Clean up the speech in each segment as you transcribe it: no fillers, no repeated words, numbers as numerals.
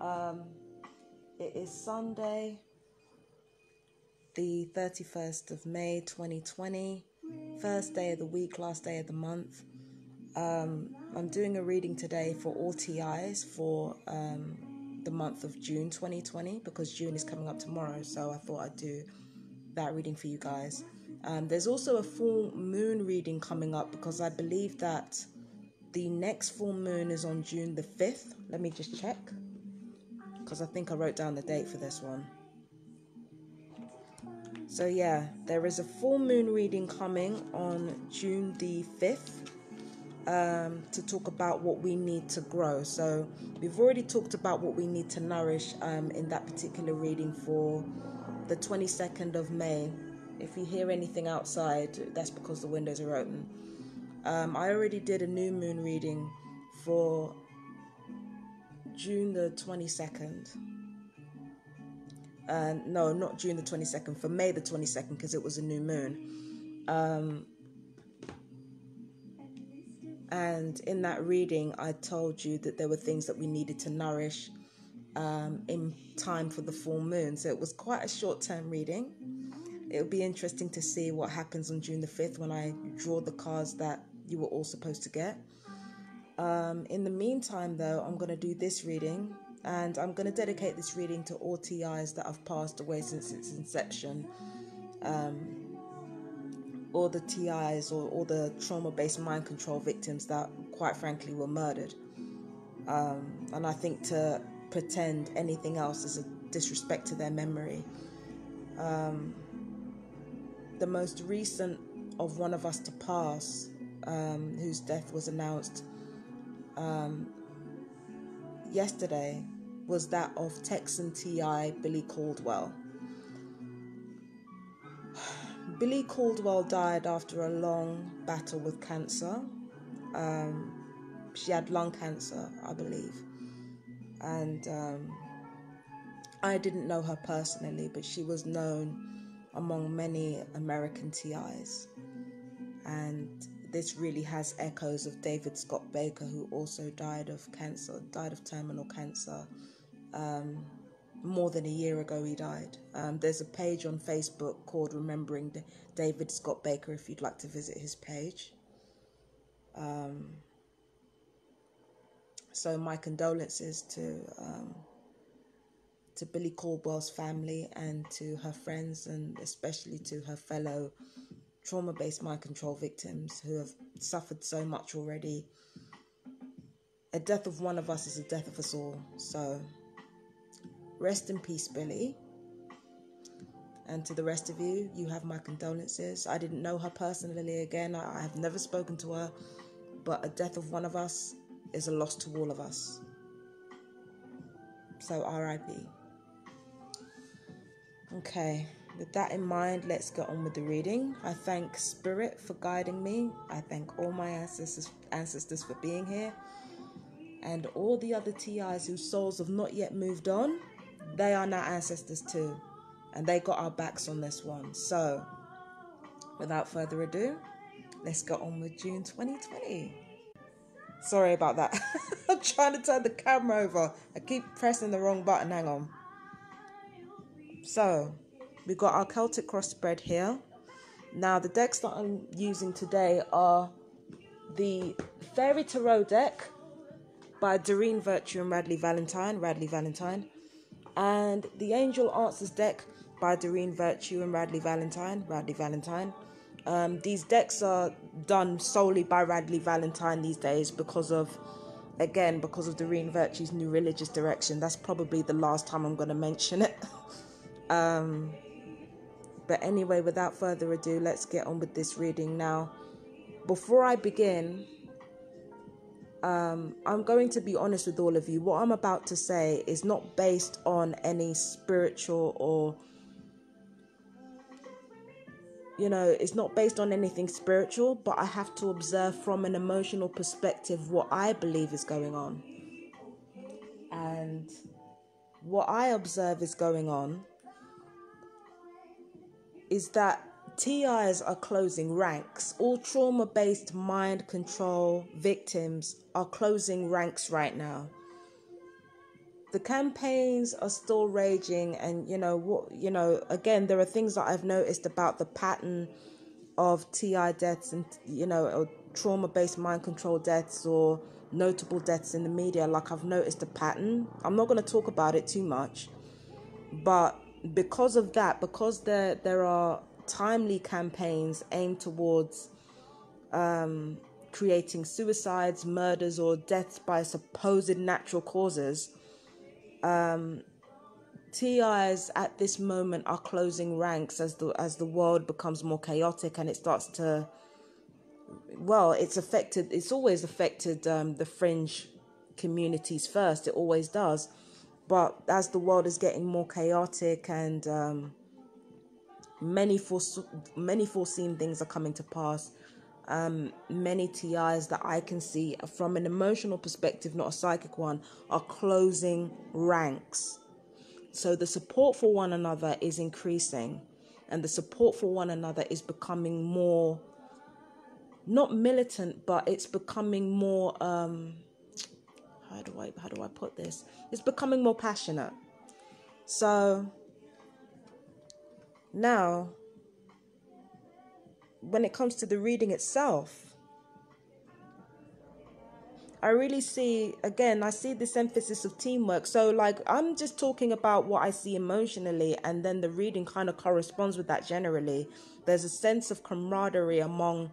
Um, it is Sunday, the 31st of May 2020, first day of the week, last day of the month. I'm doing a reading today for all TIs for the month of June 2020 because June is coming up tomorrow, so I thought I'd do that reading for you guys. There's also a full moon reading coming up because I believe that the next full moon is on June the 5th. Let me just check because I think I wrote down the date for this one. So yeah, there is a full moon reading coming on June the 5th to talk about what we need to grow. So we've already talked about what we need to nourish in that particular reading for the 22nd of May. If you hear anything outside, that's because the windows are open. I already did a new moon reading for June the 22nd. No, not June the 22nd, for May the 22nd, because it was a new moon. And in that reading, I told you that there were things that we needed to nourish in time for the full moon. So it was quite a short-term reading. It'll be interesting to see what happens on June the 5th when I draw the cards that you were all supposed to get. In the meantime, though, I'm going to do this reading, and I'm going to dedicate this reading to all TIs that have passed away since its inception. All the TIs or all the trauma-based mind control victims that, quite frankly, were murdered. And I think to pretend anything else is a disrespect to their memory. The most recent of one of us to pass, whose death was announced yesterday, was that of Texan TI Billy Caldwell. Billy Caldwell died after a long battle with cancer. She had lung cancer, I believe. And I didn't know her personally, but she was known among many American TIs. And this really has echoes of David Scott Baker, who also died of cancer, died of terminal cancer. More than a year ago he died. There's a page on Facebook called Remembering David Scott Baker if you'd like to visit his page. So my condolences to Billy Caldwell's family and to her friends, and especially to her fellow trauma-based mind control victims who have suffered so much already. A death of one of us is a death of us all. So rest in peace, Billy. And to the rest of you, you have my condolences. I didn't know her personally again. I have never spoken to her. But a death of one of us is a loss to all of us. So R.I.P. Okay, with that in mind, let's get on with the reading. I thank Spirit for guiding me. I thank all my ancestors for being here. And all the other TIs whose souls have not yet moved on, they are now ancestors too. And they got our backs on this one. So, without further ado, let's get on with June 2020. Sorry about that. I'm trying to turn the camera over. I keep pressing the wrong button. Hang on. So, we got our Celtic cross spread here. Now, the decks that I'm using today are the Fairy Tarot deck by Doreen Virtue and Radleigh Valentine, and the Angel Answers deck by Doreen Virtue and Radleigh Valentine. These decks are done solely by Radleigh Valentine these days because of Doreen Virtue's new religious direction. That's probably the last time I'm going to mention it. But anyway, without further ado, let's get on with this reading now. Before I begin, I'm going to be honest with all of you. What I'm about to say is not based on any spiritual or, it's not based on anything spiritual, but I have to observe from an emotional perspective what I believe is going on. And what I observe is going on is that TIs are closing ranks. All trauma-based mind control victims are closing ranks right now. the campaigns are still raging, and again, there are things that I've noticed about the pattern of TI deaths and or trauma-based mind control deaths or notable deaths in the media. Like, I've noticed a pattern. I'm not going to talk about it too much, but because of that, because there are timely campaigns aimed towards creating suicides, murders, or deaths by supposed natural causes, TIs at this moment are closing ranks as the world becomes more chaotic, and it starts to, well, it's always affected the fringe communities first. It always does. But as the world is getting more chaotic and many foreseen things are coming to pass, many TIs that I can see from an emotional perspective, not a psychic one, are closing ranks. So the support for one another is increasing, and the support for one another is becoming more, not militant, but it's becoming more, how do I put this? It's becoming more passionate. So now, when it comes to the reading itself, I see this emphasis of teamwork. So, like, I'm just talking about what I see emotionally, and then the reading kind of corresponds with that generally. There's a sense of camaraderie among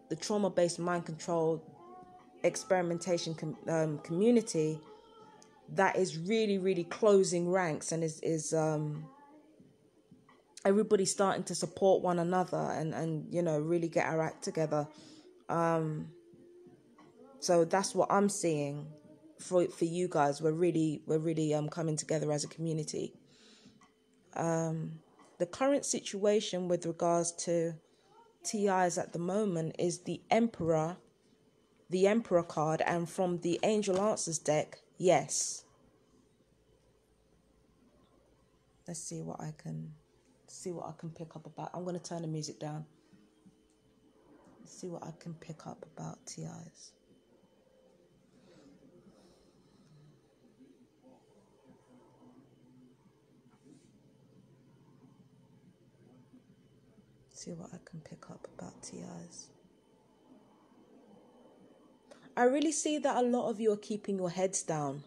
the trauma-based mind control experimentation community that is really, really closing ranks, and is everybody starting to support one another and really get our act together. So that's what I'm seeing for you guys. We're really coming together as a community. The current situation with regards to TIs at the moment is the Emperor card, and from the Angel Answers deck, yes. Let's see what I can pick up about. I'm going to turn the music down. Let's see what I can pick up about TIs. See what I can pick up about TIs. I really see that a lot of you are keeping your heads down.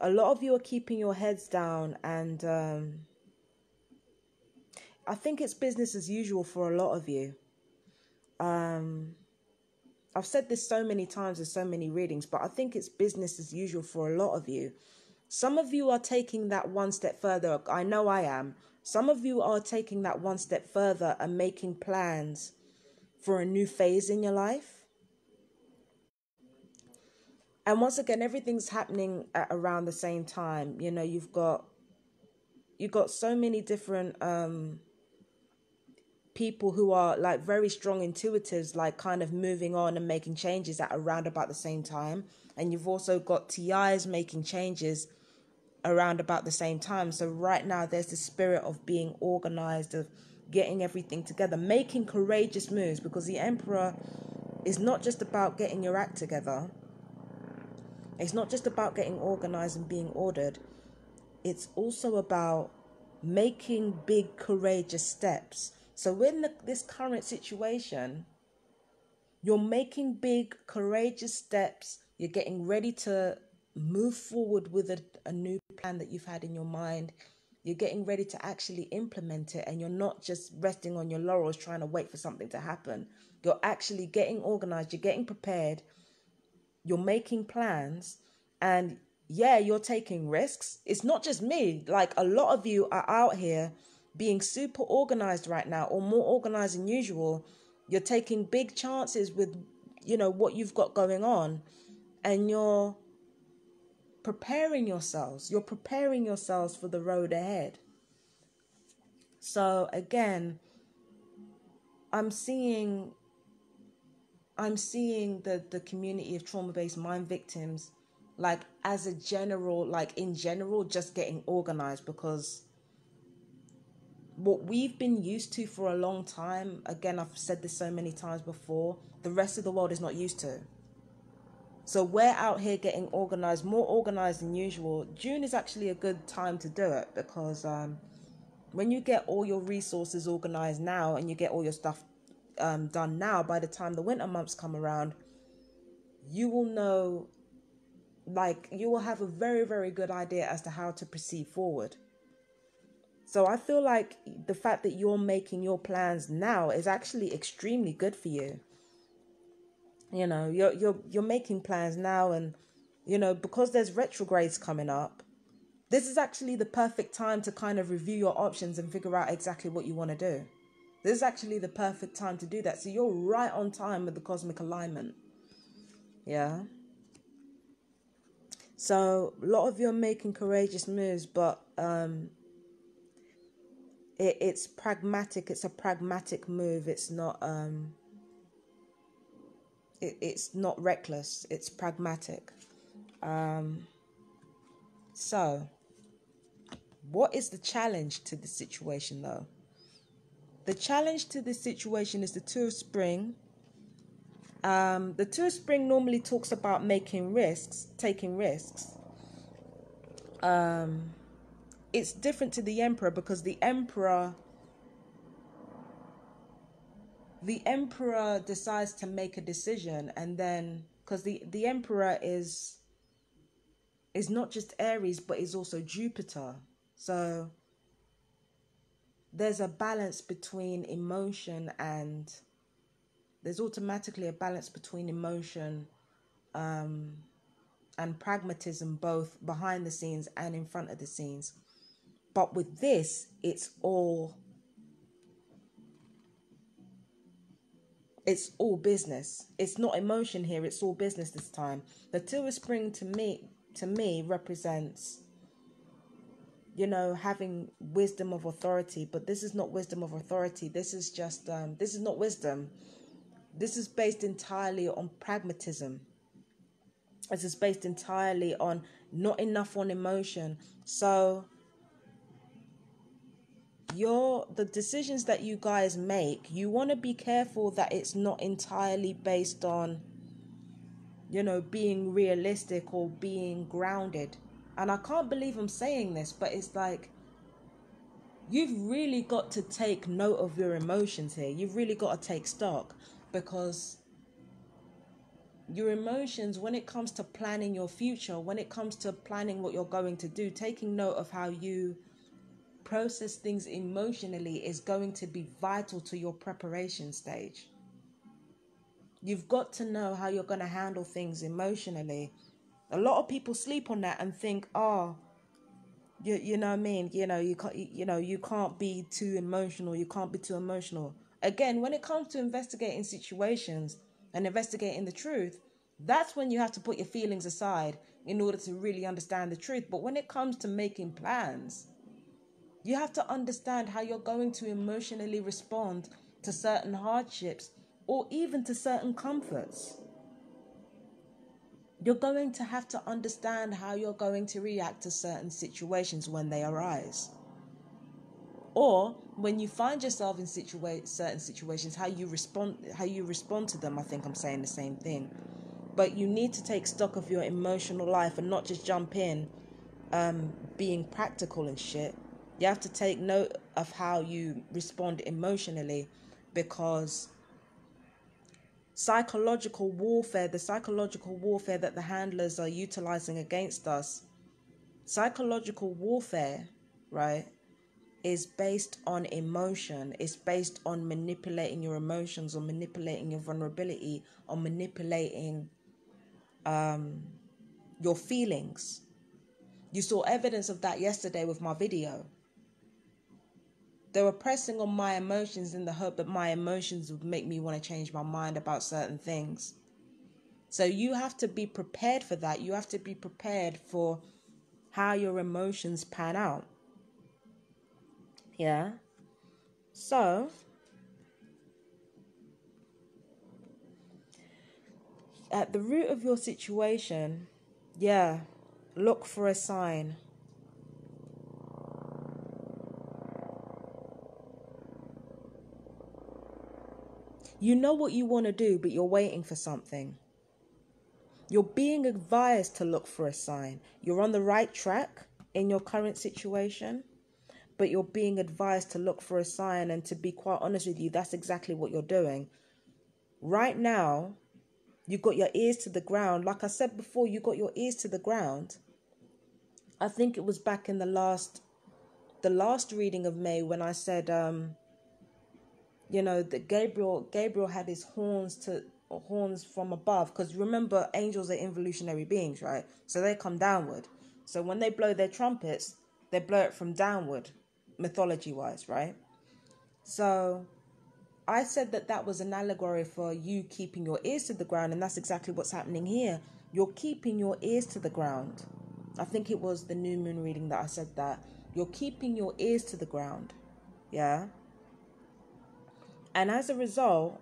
A lot of you are keeping your heads down, and I think it's business as usual for a lot of you. I've said this so many times in so many readings, but I think it's business as usual for a lot of you. Some of you are taking that one step further. I know I am. Some of you are taking that one step further and making plans for a new phase in your life. And once again, everything's happening at around the same time. You've got so many different people who are like very strong intuitives, like kind of moving on and making changes at around about the same time. And you've also got TIs making changes around about the same time. So right now there's the spirit of being organized, of getting everything together, making courageous moves, because the Emperor is not just about getting your act together. It's not just about getting organized and being ordered. It's also about making big courageous steps. So in this current situation, you're making big courageous steps. You're getting ready to move forward with a new plan that you've had in your mind. You're getting ready to actually implement it, and you're not just resting on your laurels trying to wait for something to happen. You're actually getting organized. You're getting prepared. You're making plans, and yeah, you're taking risks. It's not just me. Like, a lot of you are out here being super organized right now, or more organized than usual. You're taking big chances with, what you've got going on, and you're preparing yourselves. You're preparing yourselves for the road ahead. So again, I'm seeing the community of trauma-based mind victims, like, as a general, like in general, just getting organized, because what we've been used to for a long time, again, I've said this so many times before, the rest of the world is not used to. So we're out here getting organized, more organized than usual. June is actually a good time to do it because when you get all your resources organized now and you get all your stuff done now, by the time the winter months come around, you will know, like, you will have a very, very good idea as to how to proceed forward. So I feel like the fact that you're making your plans now is actually extremely good for you. You know, you're making plans now, and you know, because there's retrogrades coming up, this is actually the perfect time to kind of review your options and figure out exactly what you want to do. This is actually the perfect time to do that. So you're right on time with the cosmic alignment. Yeah. So a lot of you are making courageous moves, but it's pragmatic. It's a pragmatic move. It's not it's not reckless. It's pragmatic. So what is the challenge to the situation, though? The challenge to this situation is the Two of Spring. The Two of Spring normally talks about making risks, taking risks. It's different to the Emperor because the Emperor decides to make a decision, and then because the Emperor is not just Aries but is also Jupiter. So there's a balance between emotion and there's automatically a balance between emotion and pragmatism, both behind the scenes and in front of the scenes. But with this, it's all business. It's not emotion here, it's all business this time. The Two of Spring to me represents, you know, having wisdom of authority, but this is not wisdom of authority. This is just this is not wisdom. This is based entirely on pragmatism. This is based entirely on not enough on emotion. So the decisions that you guys make, you want to be careful that it's not entirely based on, you know, being realistic or being grounded. And I can't believe I'm saying this, but it's like, you've really got to take note of your emotions here. You've really got to take stock, because your emotions, when it comes to planning your future, when it comes to planning what you're going to do, taking note of how you process things emotionally is going to be vital to your preparation stage. You've got to know how you're going to handle things emotionally. A lot of people sleep on that and think, oh, you know what I mean? You can't be too emotional. You can't be too emotional. Again, when it comes to investigating situations and investigating the truth, that's when you have to put your feelings aside in order to really understand the truth. But when it comes to making plans, you have to understand how you're going to emotionally respond to certain hardships or even to certain comforts. You're going to have to understand how you're going to react to certain situations when they arise. Or when you find yourself in certain situations, how you respond to them. I think I'm saying the same thing. But you need to take stock of your emotional life and not just jump in being practical and shit. You have to take note of how you respond emotionally, because the psychological warfare that the handlers are utilizing against us, psychological warfare, right, is based on emotion. It's based on manipulating your emotions, or manipulating your vulnerability, or manipulating your feelings. You saw evidence of that yesterday with my video. They were pressing on my emotions in the hope that my emotions would make me want to change my mind about certain things. So you have to be prepared for that. You have to be prepared for how your emotions pan out. Yeah. So at the root of your situation, yeah, look for a sign. You know what you want to do, but you're waiting for something. You're being advised to look for a sign. You're on the right track in your current situation, but you're being advised to look for a sign. And to be quite honest with you, that's exactly what you're doing. Right now, you got your ears to the ground. Like I said before, you got your ears to the ground. I think it was back in the last reading of May when I said, that Gabriel had his horns from above. Because remember, angels are involutionary beings, right? So they come downward. So when they blow their trumpets, they blow it from downward, mythology-wise, right? So I said that was an allegory for you keeping your ears to the ground, and that's exactly what's happening here. You're keeping your ears to the ground. I think it was the new moon reading that I said that. You're keeping your ears to the ground, yeah? And as a result,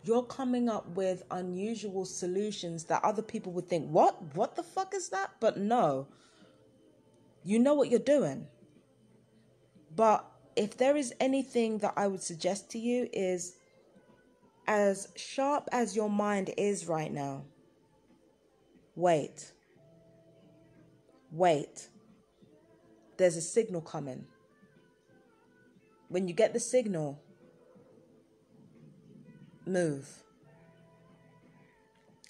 you're coming up with unusual solutions that other people would think, what the fuck is that? But no, you know what you're doing. But if there is anything that I would suggest to you is, as sharp as your mind is right now, wait. There's a signal coming. When you get the signal, move.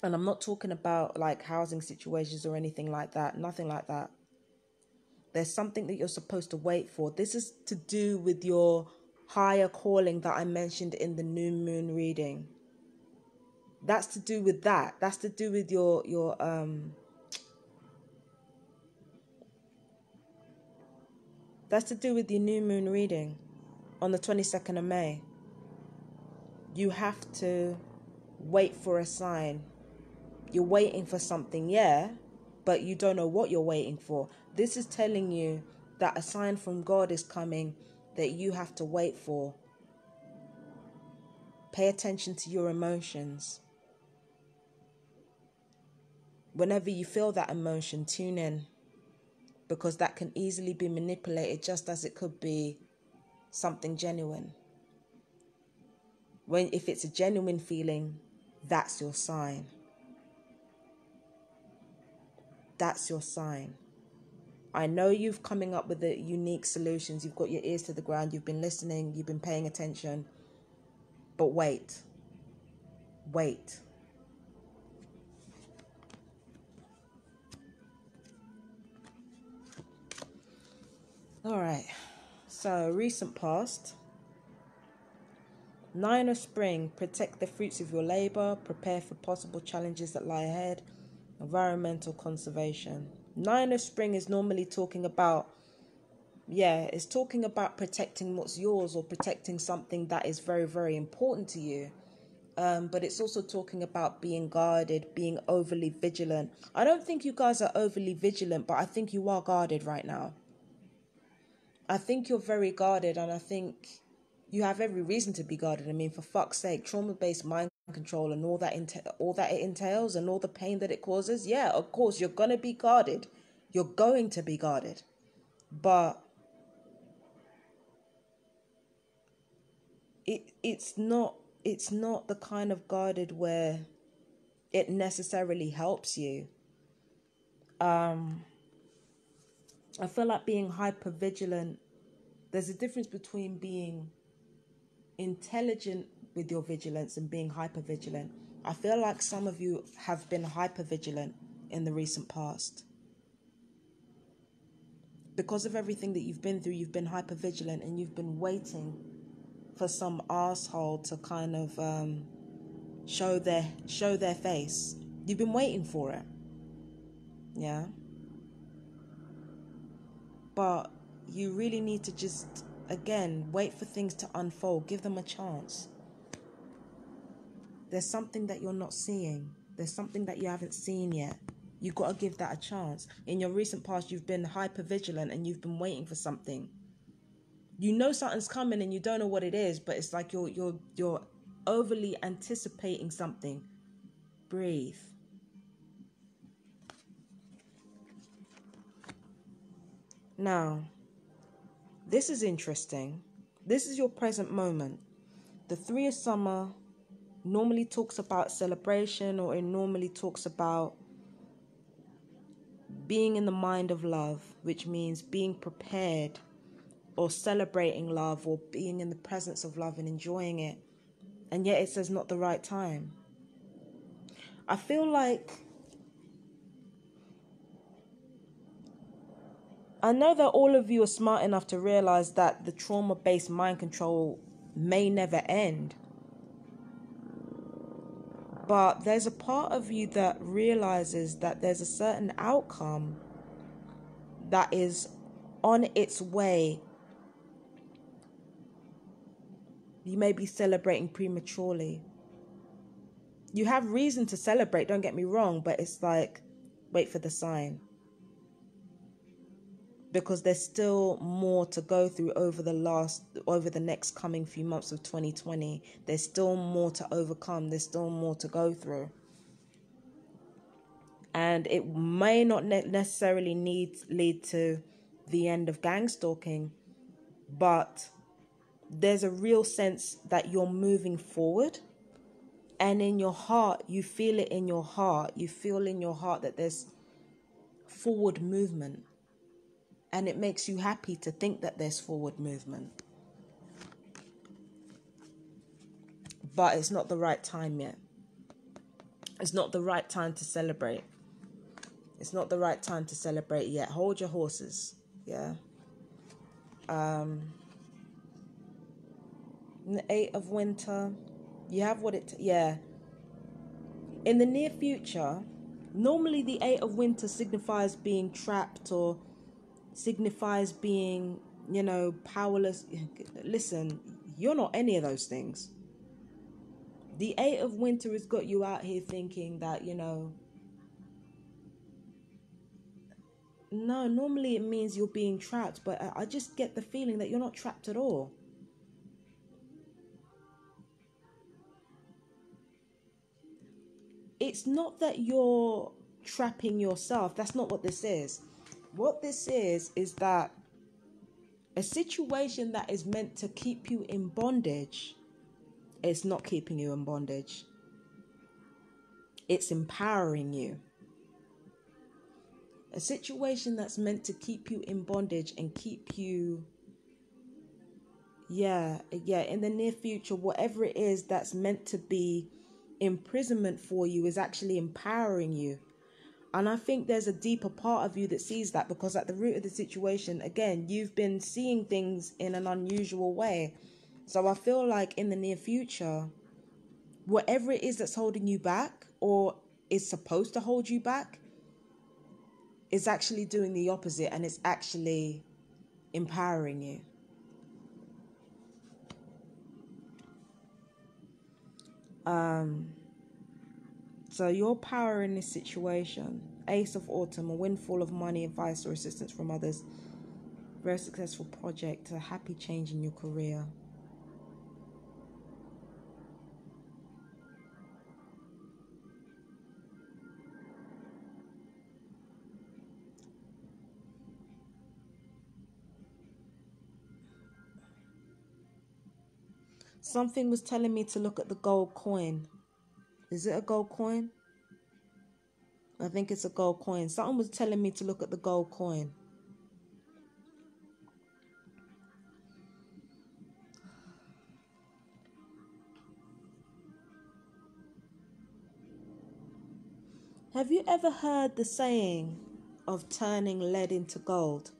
And I'm not talking about like housing situations or anything like that. Nothing like that. There's something that you're supposed to wait for. This is to do with your higher calling that I mentioned in the new moon reading. That's to do with that. That's to do with your that's to do with your new moon reading on the 22nd of May. You have to wait for a sign. You're waiting for something, yeah, but you don't know what you're waiting for. This is telling you that a sign from God is coming that you have to wait for. Pay attention to your emotions. Whenever you feel that emotion, tune in, because that can easily be manipulated just as it could be something genuine. If it's a genuine feeling, that's your sign. That's your sign. I know you've coming up with the unique solutions. You've got your ears to the ground. You've been listening. You've been paying attention. But wait. All right. So, recent past. 9 of Spring. Protect the fruits of your labor. Prepare for possible challenges that lie ahead. Environmental conservation. 9 of Spring is normally talking about, it's talking about protecting what's yours or protecting something that is very, very important to you. But it's also talking about being guarded, being overly vigilant. I don't think you guys are overly vigilant, but I think you are guarded right now. I think you're very guarded, and I think you have every reason to be guarded. I mean, for fuck's sake, trauma-based mind control and all that it entails and all the pain that it causes. Yeah, of course, you're going to be guarded. You're going to be guarded. But it's not the kind of guarded where it necessarily helps you. I feel like being hyper vigilant, there's a difference between being intelligent with your vigilance and being hyper vigilant. I feel like some of you have been hyper vigilant in the recent past. Because of everything that you've been through, you've been hyper vigilant and you've been waiting for some asshole to kind of show their face. You've been waiting for it. Yeah. But you really need to just, again, wait for things to unfold. Give them a chance. There's something that you're not seeing. There's something that you haven't seen yet. You've got to give that a chance. In your recent past, you've been hyper vigilant and you've been waiting for something. You know something's coming and you don't know what it is, but it's like you're overly anticipating something. Breathe. Now, this is interesting. This is your present moment. The 3 of Summer, normally talks about celebration, or it normally talks about being in the mind of love, which means being prepared or celebrating love or being in the presence of love and enjoying it. And yet it says not the right time. I feel like, I know that all of you are smart enough to realize that the trauma-based mind control may never end. But there's a part of you that realizes that there's a certain outcome that is on its way. You may be celebrating prematurely. You have reason to celebrate, don't get me wrong, but it's like, wait for the sign. Because there's still more to go through over the next coming few months of 2020. There's still more to overcome. There's still more to go through. And it may not necessarily lead to the end of gang stalking, but there's a real sense that you're moving forward. And in your heart, you feel it in your heart. You feel in your heart that there's forward movement. And it makes you happy to think that there's forward movement. But it's not the right time yet. It's not the right time to celebrate. It's not the right time to celebrate yet. Hold your horses. Yeah. In the 8 of winter, you have what it... Yeah. In the near future, normally the 8 of winter signifies being trapped or signifies being, powerless. Listen, you're not any of those things. The 8 of winter has got you out here thinking that, no, normally it means you're being trapped, but I just get the feeling that you're not trapped at all. It's not that you're trapping yourself. That's not what this is. What this is that a situation that is meant to keep you in bondage, it's not keeping you in bondage. It's empowering you. A situation that's meant to keep you in bondage and keep you, in the near future, whatever it is that's meant to be imprisonment for you is actually empowering you. And I think there's a deeper part of you that sees that, because at the root of the situation, again, you've been seeing things in an unusual way. So I feel like in the near future, whatever it is that's holding you back or is supposed to hold you back is actually doing the opposite, and it's actually empowering you. So your power in this situation, Ace of Autumn, a windfall of money, advice or assistance from others, very successful project, a happy change in your career. Something was telling me to look at the gold coin. Is it a gold coin? I think it's a gold coin. Something was telling me to look at the gold coin. Have you ever heard the saying of turning lead into gold?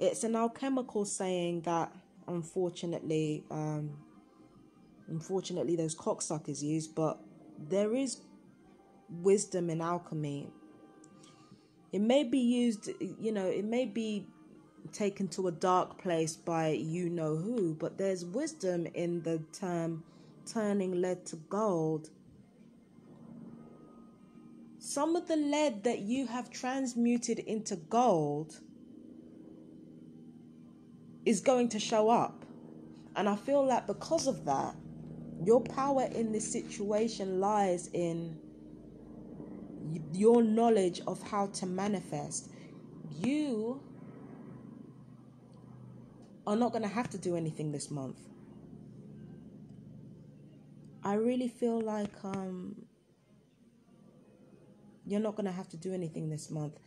It's an alchemical saying that unfortunately those cocksuckers use, but there is wisdom in alchemy. It may be used, it may be taken to a dark place by who, but there's wisdom in the term turning lead to gold. Some of the lead that you have transmuted into gold is going to show up. And I feel that because of that, your power in this situation lies in your knowledge of how to manifest. You are not going to have to do anything this month. I really feel like you're not going to have to do anything this month.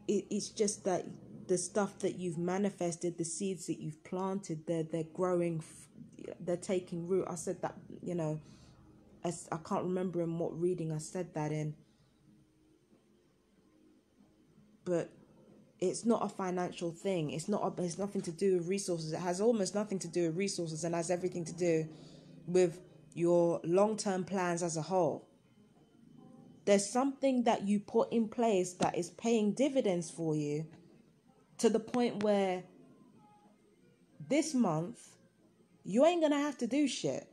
It's just that the stuff that you've manifested, the seeds that you've planted, they're growing, they're taking root. I said that, I can't remember in what reading I said that in, but it's not a financial thing. It's nothing to do with resources. It has almost nothing to do with resources and has everything to do with your long-term plans as a whole. There's something that you put in place that is paying dividends for you to the point where this month you ain't gonna have to do shit.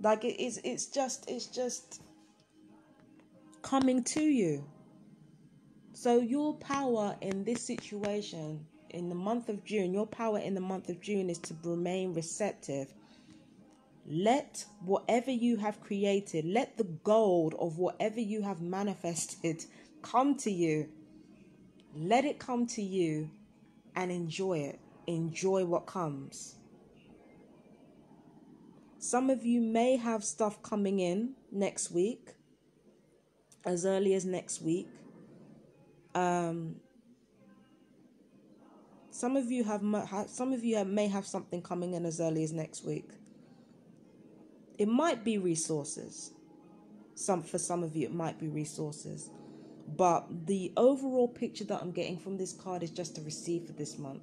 Like it's just coming to you. So your power in this situation in the month of June, your power in the month of June is to remain receptive. Let whatever you have created, let the gold of whatever you have manifested come to you. Let it come to you and enjoy it. Enjoy what comes. Some of you may have stuff coming in next week, as early as next week. Some of you may have something coming in as early as next week. It might be resources. For some of you, it might be resources. But the overall picture that I'm getting from this card is just to receive for this month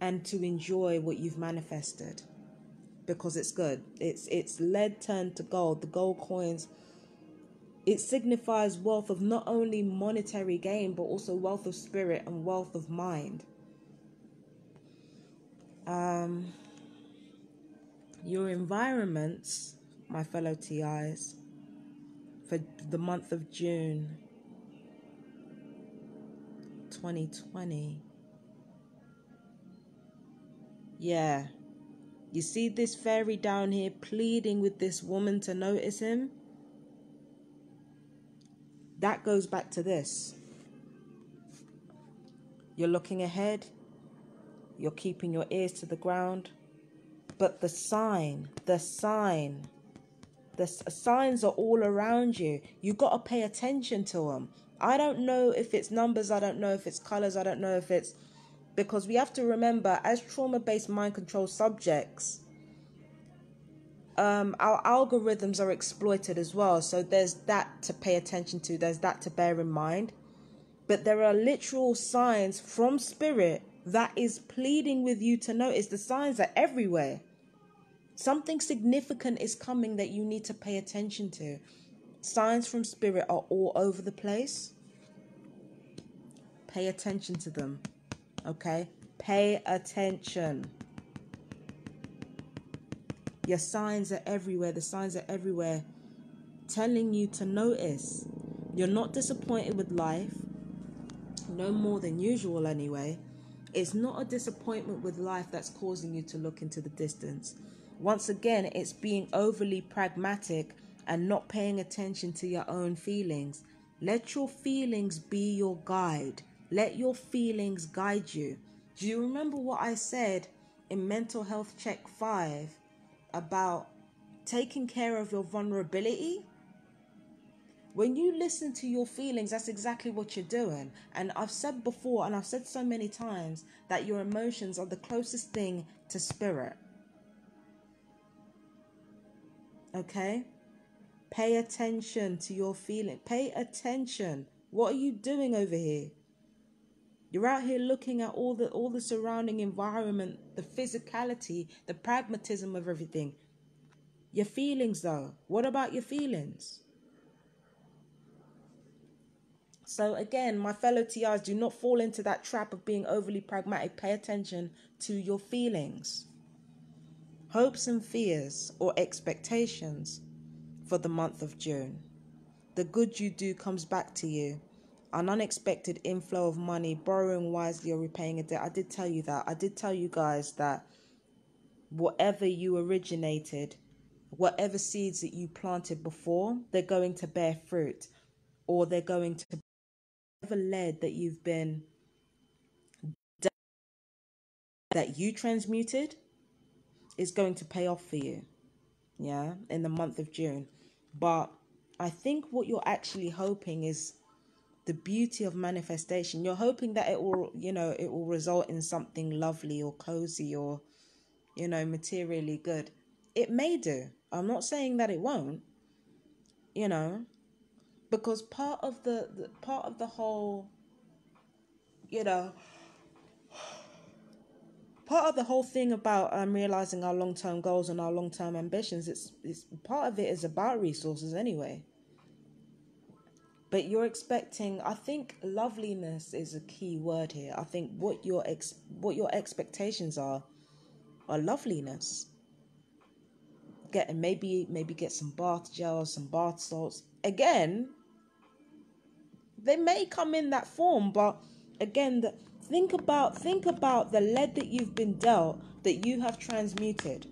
and to enjoy what you've manifested, because it's good. It's lead turned to gold. The gold coins, it signifies wealth of not only monetary gain, but also wealth of spirit and wealth of mind. Your environments, my fellow TIs, for the month of June 2020. Yeah. You see this fairy down here pleading with this woman to notice him? That goes back to this. You're looking ahead. You're keeping your ears to the ground. But the signs are all around you. You got to pay attention to them. I don't know if it's numbers. I don't know if it's colors. I don't know if it's... Because we have to remember, as trauma-based mind control subjects, our algorithms are exploited as well. So there's that to pay attention to. There's that to bear in mind. But there are literal signs from spirit that is pleading with you to notice. The signs are everywhere. Something significant is coming that you need to pay attention to. Signs from spirit are all over the place. Pay attention to them. Okay? Pay attention. Your signs are everywhere. The signs are everywhere, telling you to notice. You're not disappointed with life. No more than usual anyway. It's not a disappointment with life that's causing you to look into the distance. Once again, it's being overly pragmatic and not paying attention to your own feelings. Let your feelings be your guide. Let your feelings guide you. Do you remember what I said in Mental Health Check 5 about taking care of your vulnerability? When you listen to your feelings, that's exactly what you're doing. And I've said before, and I've said so many times, that your emotions are the closest thing to spirit. Okay? Pay attention to your feeling. Pay attention. What are you doing over here? You're out here looking at all the surrounding environment, the physicality, the pragmatism of everything. Your feelings, though. What about your feelings? So again, my fellow TRs, do not fall into that trap of being overly pragmatic. Pay attention to your feelings. Hopes and fears or expectations for the month of June. The good you do comes back to you. An unexpected inflow of money, borrowing wisely or repaying a debt. I did tell you that. I did tell you guys that whatever you originated, whatever seeds that you planted before, they're going to bear fruit, or they're going to... Whatever lead that you've been... that you transmuted, is going to pay off for you, yeah, in the month of June. But I think what you're actually hoping is the beauty of manifestation. You're hoping that it will, it will result in something lovely or cozy or, materially good. It may do. I'm not saying that it won't, you know, because part of the whole, you know, part of the whole thing about realizing our long-term goals and our long-term ambitions, it's part of it is about resources anyway. But you're expecting, I think loveliness is a key word here. I think what your expectations are loveliness. Maybe get some bath gels, some bath salts. Again, they may come in that form, but again, think about the lead that you've been dealt, that you have transmuted.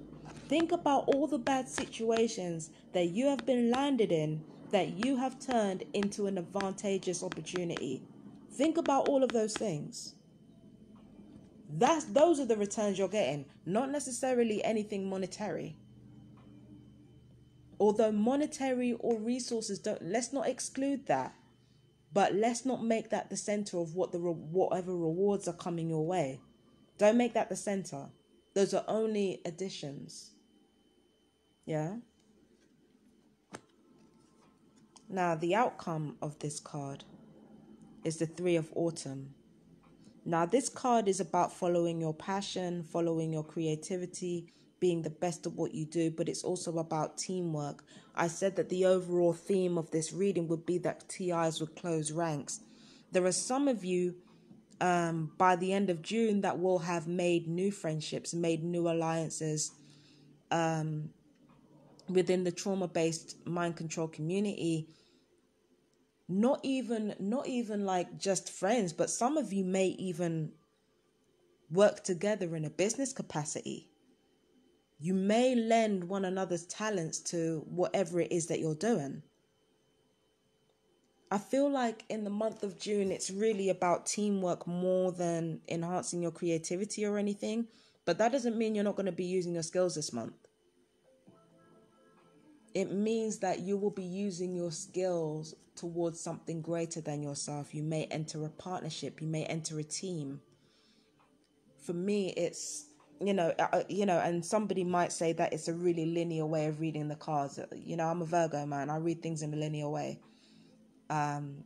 Think about all the bad situations that you have been landed in, that you have turned into an advantageous opportunity. Think about all of those things. Those are the returns you're getting, not necessarily anything monetary. Although monetary or resources don't, let's not exclude that. But let's not make that the center of whatever rewards are coming your way. Don't make that the center. Those are only additions. Yeah? Now, the outcome of this card is the Three of Autumn. Now, this card is about following your passion, following your creativity, being the best at what you do, but it's also about teamwork. I said that the overall theme of this reading would be that TIs would close ranks. There are some of you by the end of June that will have made new friendships, made new alliances within the trauma-based mind control community. Not even like just friends, but some of you may even work together in a business capacity. You may lend one another's talents to whatever it is that you're doing. I feel like in the month of June, it's really about teamwork more than enhancing your creativity or anything. But that doesn't mean you're not going to be using your skills this month. It means that you will be using your skills towards something greater than yourself. You may enter a partnership. You may enter a team. For me, it's, and somebody might say that it's a really linear way of reading the cards. I'm a Virgo, man. I read things in a linear way. And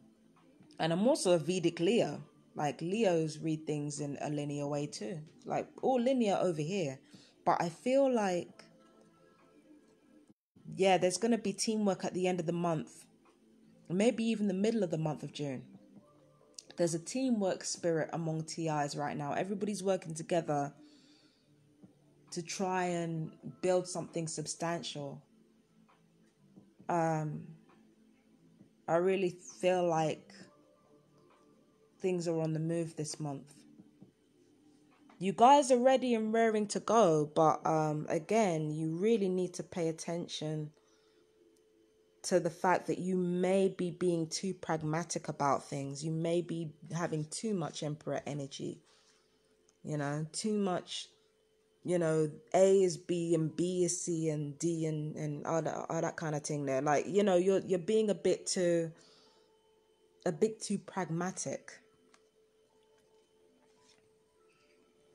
I'm also a Vedic Leo. Like, Leos read things in a linear way too. Like, all linear over here. But I feel like, yeah, there's going to be teamwork at the end of the month. Maybe even the middle of the month of June. There's a teamwork spirit among TIs right now. Everybody's working together to try and build something substantial. I really feel like things are on the move this month. You guys are ready and raring to go, but again, you really need to pay attention to the fact that you may be being too pragmatic about things. You may be having too much Emperor energy, too much, A is B and B is C and D and all that kind of thing there. Like, you're being a bit too pragmatic.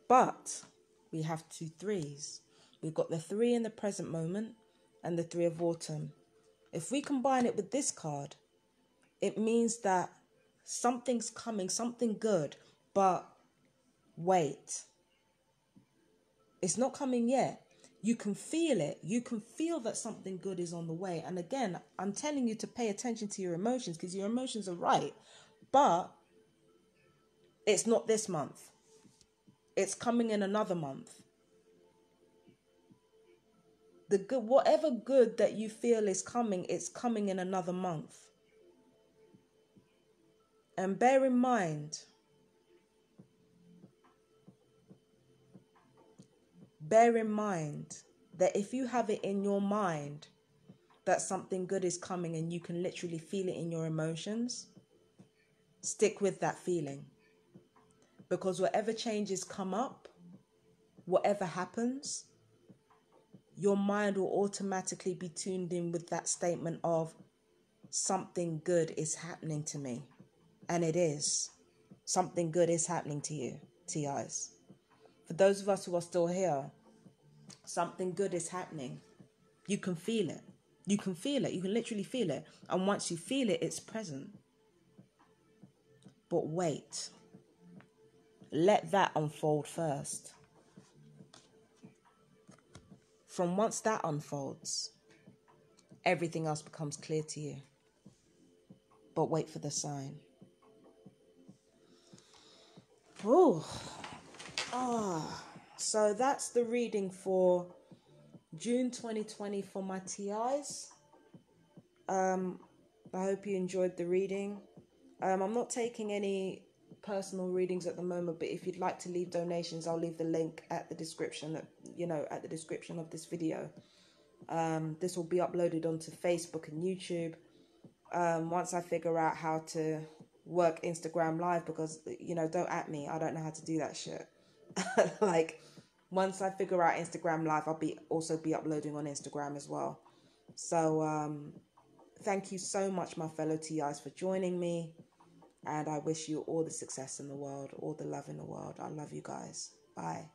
But we have 2 3s. We've got the 3 in the present moment and the 3 of Autumn. If we combine it with this card, it means that something's coming, something good, but wait. It's not coming yet. You can feel it. You can feel that something good is on the way. And again, I'm telling you to pay attention to your emotions because your emotions are right. But it's not this month. It's coming in another month. The good, whatever good that you feel is coming, it's coming in another month. And bear in mind that if you have it in your mind that something good is coming and you can literally feel it in your emotions, stick with that feeling. Because whatever changes come up, whatever happens, your mind will automatically be tuned in with that statement of something good is happening to me. And it is. Something good is happening to you, TIs. For those of us who are still here, something good is happening. You can feel it. You can feel it. You can literally feel it. And once you feel it, it's present. But wait. Let that unfold first. From once that unfolds, everything else becomes clear to you. But wait for the sign. Oh. So that's the reading for June 2020 for my TIs. I hope you enjoyed the reading. I'm not taking any personal readings at the moment, but if you'd like to leave donations, I'll leave the link at the description at the description of this video. This will be uploaded onto Facebook and YouTube once I figure out how to work Instagram Live, because don't at me, I don't know how to do that shit. Like, once I figure out Instagram Live, I'll also be uploading on Instagram as well. So thank you so much, my fellow TIs, for joining me. And I wish you all the success in the world, all the love in the world. I love you guys. Bye.